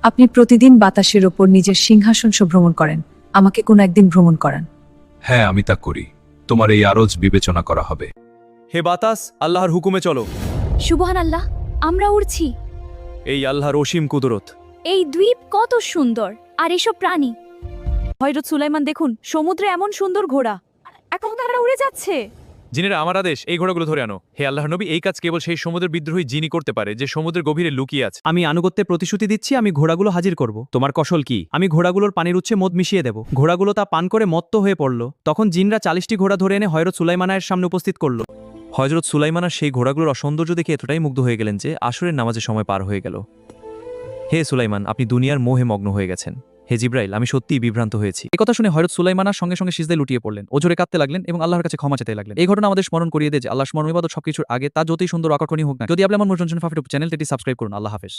আপনি প্রতিদিন বাতাসের ওপর নিজের সিংহাসন ভ্রমণ করেন, আমাকে কোনো একদিন ভ্রমণ করান। হ্যাঁ, আমি তা করি। তোমার এই আরজ বিবেচনা করা হবে। হে বাতাস, আল্লাহর হুকুমে চলো। সুবহান আল্লাহ, আমরা উড়ছি। এই আল্লাহর অসীম কুদরত। এই দ্বীপ কত সুন্দর, আর এসব প্রাণী। হযরত সুলাইমান দেখুন, সমুদ্রে এমন সুন্দর ঘোড়া, এখন তারা উড়ে যাচ্ছে। জিনেরা, আমার আদেশ, এই ঘোড়াগুলো ধরে আনো। হে আল্লাহর নবী, এই কাজ কেবল সেই সমুদ্রের বিদ্রোহী জিনি করতে পারে যে সমুদ্রের গভীরে লুকিয়ে আছে। আমি আনুগত্যের প্রতিশ্রুতি দিচ্ছি, আমি ঘোড়াগুলো হাজির করব। তোমার কৌশল কি? আমি ঘোড়াগুলোর পানির উৎসে মদ মিশিয়ে দেব। ঘোড়াগুলো তা পান করে মত্ত হয়ে পড়ল। তখন জিনরা 40টি ঘোড়া ধরে এনে হযরত সুলাইমানের সামনে উপস্থিত করল। হযরত সুলাইমান আর সেই ঘোড়াগুলোর অসৌন্দর্য দেখে এতটাই মুগ্ধ হয়ে গেলেন যে আসরের নামাজের সময় পার হয়ে গেল। হে সুলাইমান, আপনি দুনিয়ার মোহে মগ্ন হয়ে গেছেন। হে জিব্রাইল, আমি সত্যিই বিভ্রান্ত হয়েছি। একথা শুনে হযরত সুলাইমানার সঙ্গে সঙ্গে সিজদায় লুটিয়ে পড়লেন, ওজোরে কাঁদতে লাগলেন এবং আল্লাহর কাছে ক্ষমা চাইতে লাগলেন। এই ঘটনা আমাদের স্মরণ করিয়ে দেয় যে আল্লাহ স্মরণ ইবাদত সবকিছুর আগে তা যতই সুন্দর আকর্ষণীয় হোক না, যদি আপনি আমার মনোরঞ্জন ফাফিট চ্যানেলটি সাবস্ক্রাইব করুন। আল্লাহ হাফেজ।